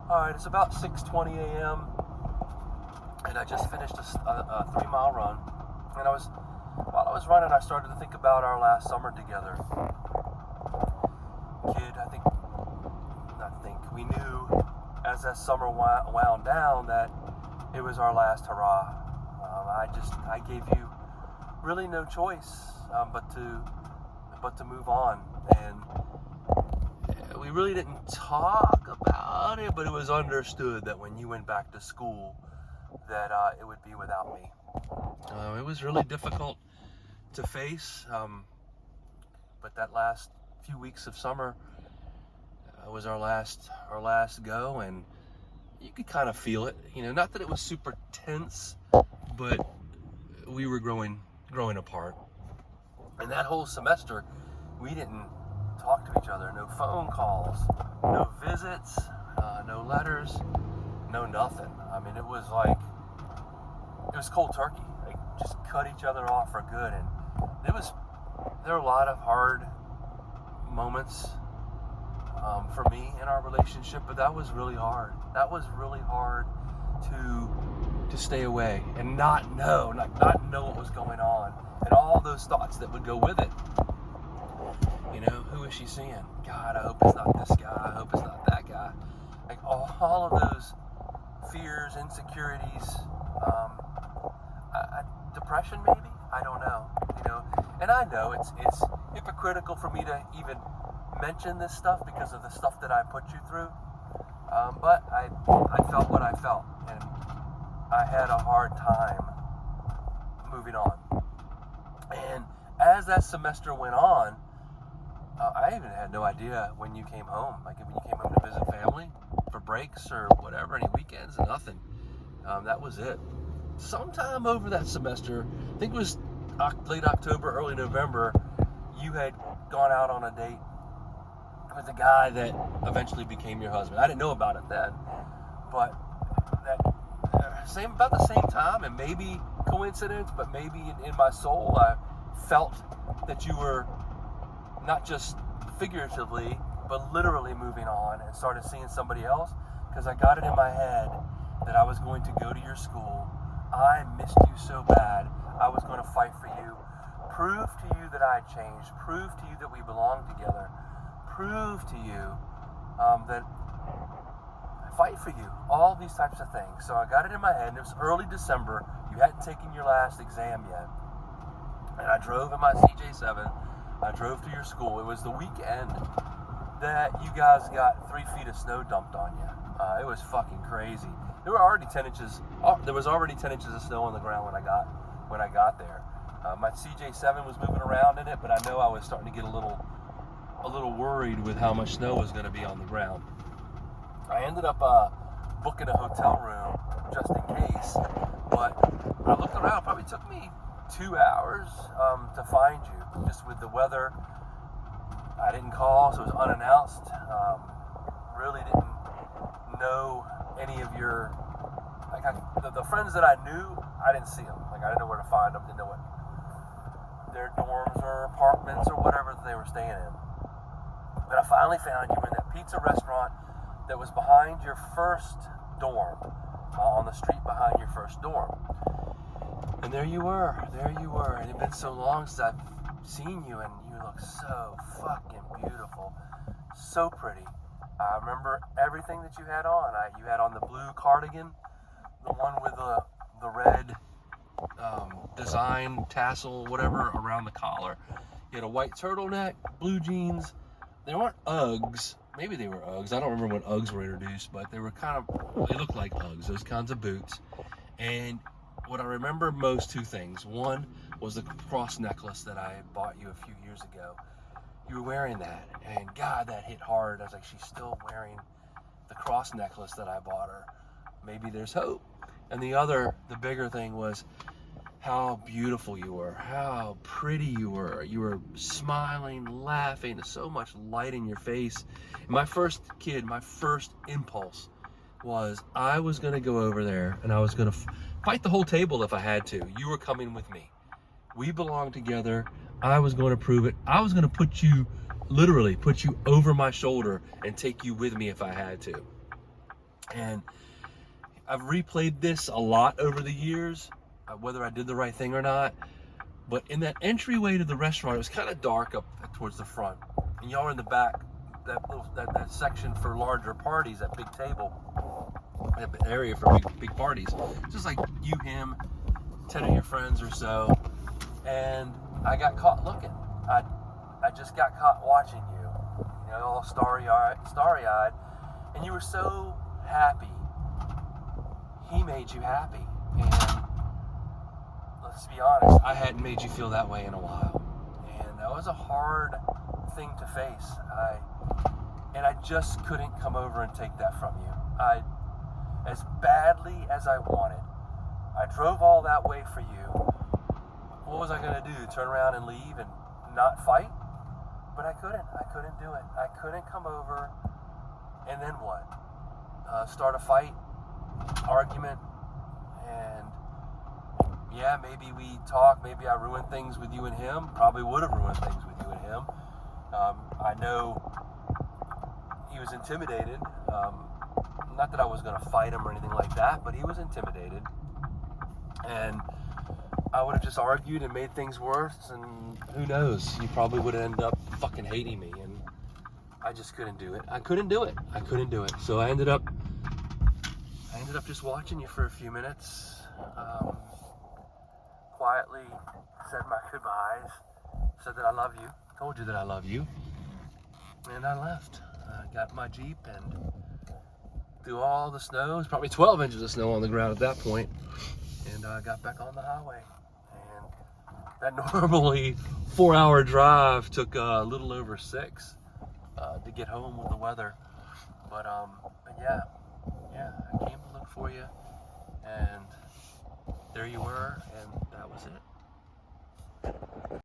Alright, it's about 6:20 a.m. and I just finished a 3-mile run. And while I was running, I started to think about our last summer together. Kid, we knew as that summer wound down that it was our last hurrah. I gave you really no choice but to move on, and we really didn't talk about it, but it was understood that when you went back to school that it would be without me. It was really difficult to face, but that last few weeks of summer was our last go, and you could kind of feel it. Not that it was super tense, but we were growing apart. And that whole semester, we didn't talk to each other. No phone calls, no visits, no letters, no nothing. I mean, it was cold turkey. Like, just cut each other off for good. And there were a lot of hard moments for me in our relationship, but that was really hard. That was really hard to stay away and not know what was going on, and all those thoughts that would go with it. Who is she seeing? God, I hope it's not this guy. I hope it's not that guy. Like, all of those fears, insecurities, depression maybe? I don't know. And I know it's hypocritical for me to even mention this stuff because of the stuff that I put you through. But I felt what I felt, and I had a hard time moving on. And as that semester went on, I even had no idea when you came home. Like, when you came home to visit family for breaks or whatever, any weekends, nothing. That was it. Sometime over that semester, I think it was late October, early November, you had gone out on a date with a guy that eventually became your husband. I didn't know about it then, but about the same time, and maybe coincidence, but maybe in my soul, I felt that you were not just figuratively, but literally moving on and started seeing somebody else, because I got it in my head that I was going to go to your school. I missed you so bad. I was going to fight for you, prove to you that I had changed, prove to you that we belong together, prove to you that I fight for you, all these types of things. So I got it in my head, and it was early December. You hadn't taken your last exam yet. And I drove in my CJ7. I drove to your school. It was the weekend that you guys got 3 feet of snow dumped on you. It was fucking crazy. There was already 10 inches of snow on the ground when I got there. My CJ7 was moving around in it, but I know I was starting to get a little worried with how much snow was going to be on the ground. I ended up booking a hotel room just in case, but I looked around. It probably took me 2 hours to find you, just with the weather. I didn't call, so it was unannounced. Really didn't know any of your, the friends that I knew, I didn't see them. Like, I didn't know where to find them, didn't know what their dorms or apartments or whatever they were staying in. But I finally found you in that pizza restaurant that was behind your first dorm, on the street behind your first dorm. And there you were. And it had been so long since I've seen you, and you look so fucking beautiful, so pretty. I remember everything that you had on. You had on the blue cardigan, the one with the red design tassel, whatever, around the collar. You had a white turtleneck, blue jeans. They weren't Uggs. Maybe they were Uggs. I don't remember when Uggs were introduced, but they looked like Uggs, those kinds of boots. And what I remember most, 2 things. One was the cross necklace that I had bought you a few years ago. You were wearing that, and God, that hit hard. I was like, she's still wearing the cross necklace that I bought her. Maybe there's hope. And the bigger thing was how beautiful you were, how pretty you were. You were smiling, laughing, so much light in your face. And my first impulse was I was going to go over there and I was going to fight the whole table if I had to. You were coming with me. We belong together. I was going to prove it. I was going to literally put you over my shoulder and take you with me if I had to. And I've replayed this a lot over the years, whether I did the right thing or not. But in that entryway to the restaurant, it was kind of dark up towards the front, and y'all are in the back, that section for larger parties, that big table, that area for big parties. Just like you, him, 10 of your friends or so, and I got looking. I just got caught watching you, all starry-eyed, and you were so happy. He made you happy, and let's be honest, I hadn't made you feel that way in a while, and that was a hard thing to face. I just couldn't come over and take that from you. As badly as I wanted, I drove all that way for you. What was I going to do? Turn around and leave and not fight? But I couldn't. I couldn't do it. I couldn't come over, and then what? Start a fight, argument, and yeah, maybe we talk, maybe I ruined things with you and him. Probably would have ruined things with you and him. I know he was intimidated. Not that I was going to fight him or anything like that, but he was intimidated. And I would have just argued and made things worse, and who knows, he probably would have ended up fucking hating me, and I just couldn't do it. I couldn't do it. So I ended up just watching you for a few minutes. Quietly said my goodbyes, said that I love you, told you that I love you, and I left. I got my Jeep and through all the snow. It was probably 12 inches of snow on the ground at that point, and I got back on the highway. And that normally 4-hour drive took a little over 6 to get home with the weather. But yeah, I came to look for you, and there you were, and that was it.